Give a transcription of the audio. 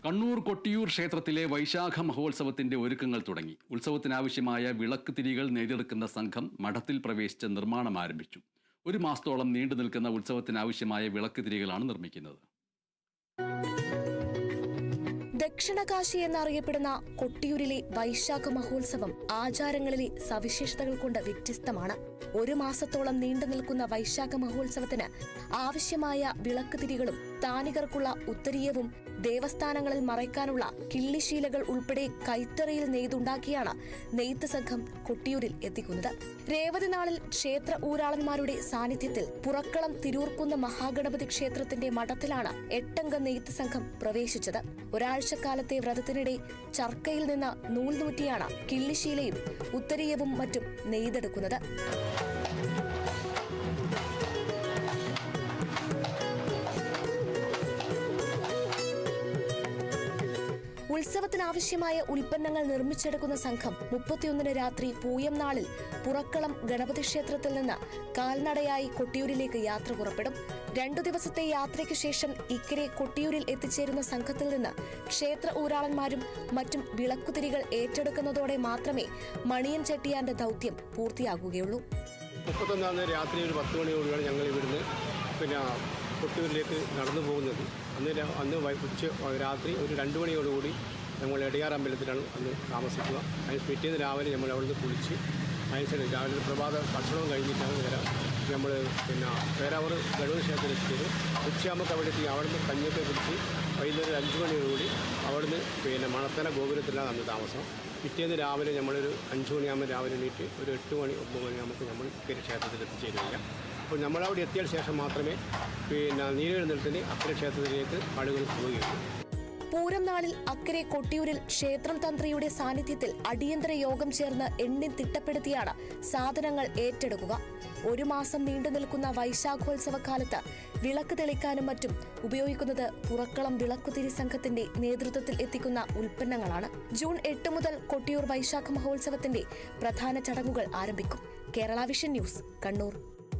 കണ്ണൂർ കൊട്ടിയൂർ ക്ഷേത്രത്തിലെ വൈശാഖ മഹോത്സവത്തിന്റെ ഒരുക്കങ്ങൾ തുടങ്ങി. ഉത്സവത്തിനാവശ്യമായ വിളക്ക് തിരികൾ നെയ്തെടുക്കുന്ന സംഘം മഠത്തിൽ പ്രവേശിച്ച് നിർമ്മാണം ആരംഭിച്ചു. ഒരു മാസത്തോളം നീണ്ടു നിൽക്കുന്ന ഉത്സവത്തിനാവശ്യമായ വിളക്ക് തിരികളാണ് നിർമ്മിക്കുന്നത്. ദക്ഷിണകാശി എന്നറിയപ്പെടുന്ന കൊട്ടിയൂരിലെ വൈശാഖ മഹോത്സവം ആചാരങ്ങളിലെ സവിശേഷതകൾ കൊണ്ട് വ്യത്യസ്തമാണ്. ഒരു മാസത്തോളം നീണ്ടു നിൽക്കുന്ന വൈശാഖ മഹോത്സവത്തിന് ആവശ്യമായ വിളക്ക് തിരികളും സ്ഥാനികർക്കുള്ള ഉത്തരീയവും ദേവസ്ഥാനങ്ങളിൽ മറയ്ക്കാനുള്ള കിള്ളിശീലകൾ ഉൾപ്പെടെ കൈത്തറിയിൽ നെയ്തുണ്ടാക്കിയാണ് നെയ്ത്ത് സംഘം കൊട്ടിയൂരിൽ എത്തിക്കുന്നത്. രേവതി നാളിൽ ക്ഷേത്ര ഊരാളന്മാരുടെ സാന്നിധ്യത്തിൽ പുറക്കളം തിരൂർക്കുന്ന മഹാഗണപതി ക്ഷേത്രത്തിന്റെ മഠത്തിലാണ് 8 അംഗ നെയ്ത്ത് സംഘം പ്രവേശിച്ചത്. ഒരാഴ്ചക്കാലത്തെ വ്രതത്തിനിടെ ചർക്കയിൽ നിന്ന് നൂൽ നൂറ്റിയാണ് കിള്ളിശീലയും ഉത്തരീയവും മറ്റും നെയ്തെടുക്കുന്നത്. ഉത്സവത്തിനാവശ്യമായ ഉൽപ്പന്നങ്ങൾ നിർമ്മിച്ചെടുക്കുന്ന സംഘം 31 രാത്രി പൂയം നാളിൽ പുറക്കളം ഗണപതി ക്ഷേത്രത്തിൽ നിന്ന് കാൽനടയായി കൊട്ടിയൂരിലേക്ക് യാത്ര പുറപ്പെടും. 2 ദിവസത്തെ യാത്രയ്ക്ക് ശേഷം ഇക്കരെ കൊട്ടിയൂരിൽ എത്തിച്ചേരുന്ന സംഘത്തിൽ നിന്ന് ക്ഷേത്ര ഊരാളന്മാരും മറ്റും വിളക്കുതിരികൾ ഏറ്റെടുക്കുന്നതോടെ മാത്രമേ മണിയൻ ചെട്ടിയാന്റെ ദൗത്യം പൂർത്തിയാകുകയുള്ളൂ. 31 രാത്രി ഒരു 10 മണിയോടുകൂടി ഞങ്ങൾ ഇവിടുന്ന് കൊട്ടിയൂരിലേക്ക് നടന്നു പോകുന്നത്. അന്ന് രാത്രി ഒരു 2 മണിയോടുകൂടി നമ്മൾ എടയാർ അമ്പലത്തിലാണ് അന്ന് താമസിക്കുക. അതിന് പിറ്റേന്ന് രാവിലെ നമ്മൾ അവിടുന്ന് കുളിച്ച് അതിന് രാവിലെ പ്രഭാത ഭക്ഷണവും കഴിഞ്ഞിട്ടാണ് നമ്മൾ പേരാവൂർ ഗണപതി ക്ഷേത്രത്തിൽ എത്തിയത്. ഉച്ചയാകുമ്പോൾ അവിടെ എത്തി അവിടുന്ന് കഞ്ഞിയൊക്കെ കുടിച്ച് വൈകുന്നേരം 5 മണിയോടുകൂടി അവിടുന്ന് മണത്തല ഗോപുരത്തിലാണ് അന്ന് താമസം. പിറ്റേന്ന് രാവിലെ നമ്മളൊരു 5 മണിയാകുമ്പോൾ രാവിലെ എണീറ്റ് ഒരു 8 മണി 9 മണിയാകുമ്പോൾ നമ്മൾ ക്ഷേത്രത്തിൽ എത്തിച്ചേരുകയില്ല. അപ്പോൾ നമ്മളവിടെ എത്തിയ ശേഷം മാത്രമേ നീരെഴുന്നേൽപ്പിന് അക്കരെ ക്ഷേത്രത്തിലേക്ക് ആളുകൾ പോവുകയുള്ളൂ. പൂരം നാളിൽ അക്കരെ കൊട്ടിയൂരിൽ ക്ഷേത്രം തന്ത്രിയുടെ സാന്നിധ്യത്തിൽ അടിയന്തര യോഗം ചേർന്ന് എണ്ണി തിട്ടപ്പെടുത്തിയാണ് സാധനങ്ങൾ ഏറ്റെടുക്കുക. 1 മാസം നീണ്ടു നിൽക്കുന്ന വൈശാഖോത്സവകാലത്ത് വിളക്ക് തെളിക്കാനും മറ്റും ഉപയോഗിക്കുന്നത് പുറക്കളം വിളക്കുതിരി സംഘത്തിന്റെ നേതൃത്വത്തിൽ എത്തിക്കുന്ന ഉൽപ്പന്നങ്ങളാണ്. ജൂൺ 8 മുതൽ കൊട്ടിയൂർ വൈശാഖ മഹോത്സവത്തിന്റെ പ്രധാന ചടങ്ങുകൾ ആരംഭിക്കും. Kerala vision news, Kannur.